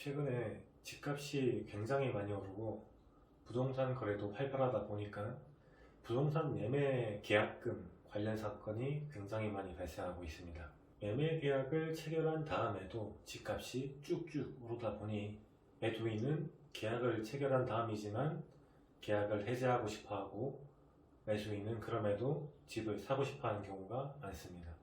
최근에 집값이 굉장히 많이 오르고 부동산 거래도 활발하다 보니까 부동산 매매 계약금 관련 사건이 굉장히 많이 발생하고 있습니다. 매매 계약을 체결한 다음에도 집값이 쭉쭉 오르다 보니 매도인은 계약을 체결한 다음이지만 계약을 해지하고 싶어 하고 매수인은 그럼에도 집을 사고 싶어 하는 경우가 많습니다.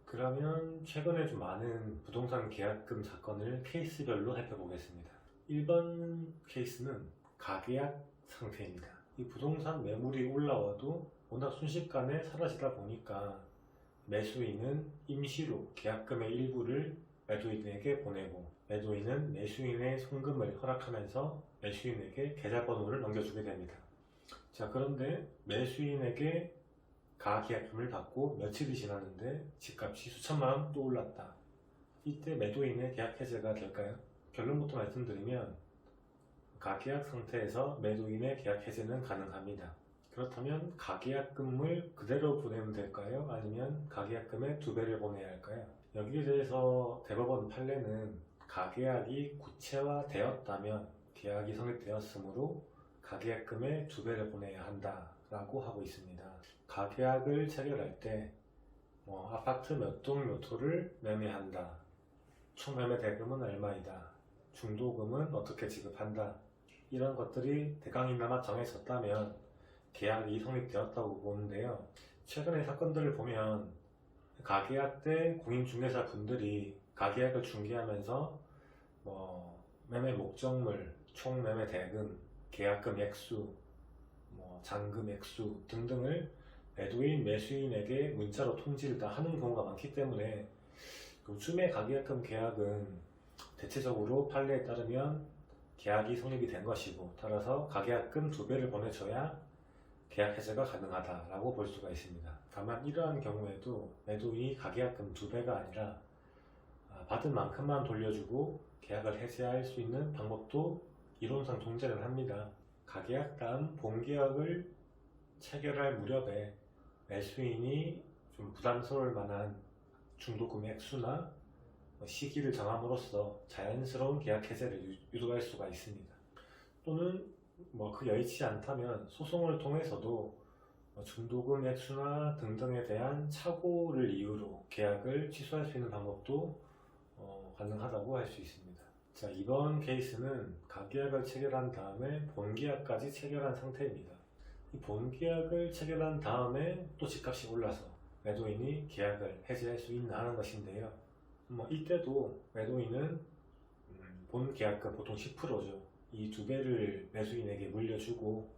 그러면 최근에 좀 많은 부동산 계약금 사건을 케이스별로 살펴보겠습니다. 1번 케이스는 가계약 상태입니다. 이 부동산 매물이 올라와도 워낙 순식간에 사라지다 보니까 매수인은 임시로 계약금의 일부를 매도인에게 보내고 매도인은 매수인의 송금을 허락하면서 매수인에게 계좌번호를 넘겨주게 됩니다. 자, 그런데 매수인에게 가계약금을 받고 며칠이 지났는데 집값이 수천만 원 또 올랐다. 이때 매도인의 계약 해제가 될까요? 결론부터 말씀드리면 가계약 상태에서 매도인의 계약 해제는 가능합니다. 그렇다면 가계약금을 그대로 보내면 될까요? 아니면 가계약금의 2배를 보내야 할까요? 여기에 대해서 대법원 판례는 가계약이 구체화되었다면 계약이 성립되었으므로 가계약금의 2배를 보내야 한다라고 하고 있습니다. 가계약을 체결할 때 아파트 몇 동 몇 호를 매매한다, 총 매매 대금은 얼마이다, 중도금은 어떻게 지급한다, 이런 것들이 대강이나마 정해졌다면 계약이 성립되었다고 보는데요. 최근의 사건들을 보면 가계약 때 공인중개사 분들이 가계약을 중개하면서 매매 목적물, 총 매매 대금, 계약금 액수, 잔금 액수 등등을 매도인, 매수인에게 문자로 통지를 다 하는 경우가 많기 때문에 요즘의 가계약금 계약은 대체적으로 판례에 따르면 계약이 성립이 된 것이고, 따라서 가계약금 2배를 보내줘야 계약 해제가 가능하다라고 볼 수가 있습니다. 다만 이러한 경우에도 매도인이 가계약금 2배가 아니라 받은 만큼만 돌려주고 계약을 해제할 수 있는 방법도 이론상 존재를 합니다. 가계약 다음 본계약을 체결할 무렵에 매수인이 좀 부담스러울 만한 중도금 액수나 시기를 정함으로써 자연스러운 계약 해제를 유도할 수가 있습니다. 또는 그 여의치 않다면 소송을 통해서도 중도금 액수나 등등에 대한 착오를 이유로 계약을 취소할 수 있는 방법도 가능하다고 할 수 있습니다. 자, 이번 케이스는 가계약을 체결한 다음에 본계약까지 체결한 상태입니다. 이 본계약을 체결한 다음에 또 집값이 올라서 매도인이 계약을 해지할 수 있나 하는 것인데요. 이때도 매도인은 본계약금 보통 10%죠. 이 2배를 매수인에게 물려주고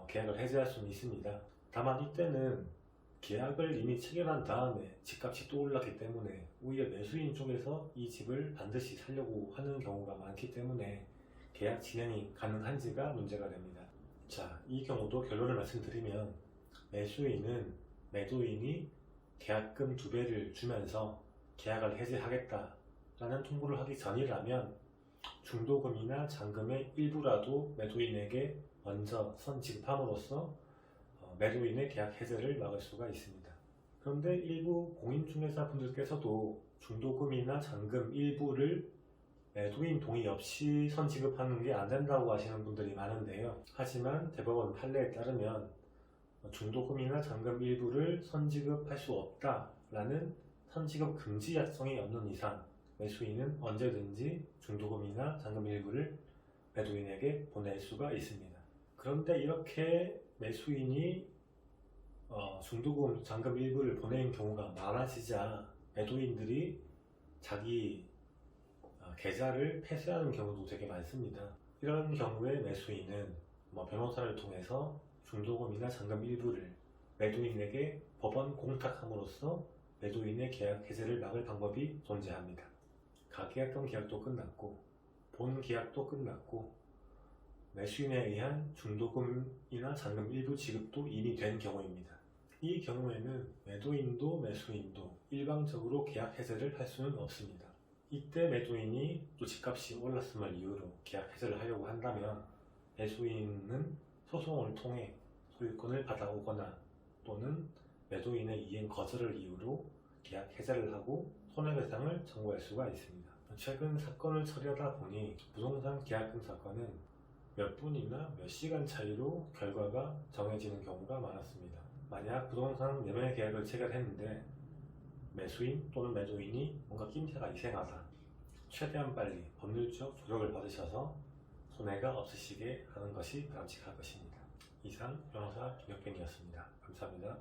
계약을 해지할 수는 있습니다. 다만 이때는 계약을 이미 체결한 다음에 집값이 또 올랐기 때문에 오히려 매수인 쪽에서 이 집을 반드시 살려고 하는 경우가 많기 때문에 계약 진행이 가능한지가 문제가 됩니다. 자, 이 경우도 결론을 말씀드리면 매수인은 매도인이 계약금 2배를 주면서 계약을 해지하겠다라는 통보를 하기 전이라면 중도금이나 잔금의 일부라도 매도인에게 먼저 선지급함으로써 매도인의 계약 해제를 막을 수가 있습니다. 그런데 일부 공인중개사 분들께서도 중도금이나 잔금 일부를 매도인 동의 없이 선지급하는 게 안 된다고 하시는 분들이 많은데요. 하지만 대법원 판례에 따르면 중도금이나 잔금 일부를 선지급할 수 없다라는 선지급 금지 약정이 없는 이상 매수인은 언제든지 중도금이나 잔금 일부를 매도인에게 보낼 수가 있습니다. 그런데 이렇게 매수인이 중도금, 잔금 일부를 보내는 경우가 많아지자 매도인들이 자기 계좌를 폐쇄하는 경우도 되게 많습니다. 이런 경우에 매수인은 변호사를 통해서 중도금이나 잔금 일부를 매도인에게 법원 공탁함으로써 매도인의 계약 해제를 막을 방법이 존재합니다. 가계약금 계약도 끝났고 본 계약도 끝났고 매수인에 의한 중도금이나 잔금 일부 지급도 이미 된 경우입니다. 이 경우에는 매도인도 매수인도 일방적으로 계약 해제를 할 수는 없습니다. 이때 매도인이 또 집값이 올랐음을 이유로 계약 해제를 하려고 한다면 매수인은 소송을 통해 소유권을 받아오거나 또는 매도인의 이행 거절을 이유로 계약 해제를 하고 손해배상을 청구할 수가 있습니다. 최근 사건을 처리하다 보니 부동산 계약금 사건은 몇 분이나 몇 시간 차이로 결과가 정해지는 경우가 많았습니다. 만약 부동산 매매 계약을 체결했는데 매수인 또는 매도인이 뭔가 낌새가 이상하다. 최대한 빨리 법률적 조력을 받으셔서 손해가 없으시게 하는 것이 바람직할 것입니다. 이상 변호사 김혁빈이었습니다. 감사합니다.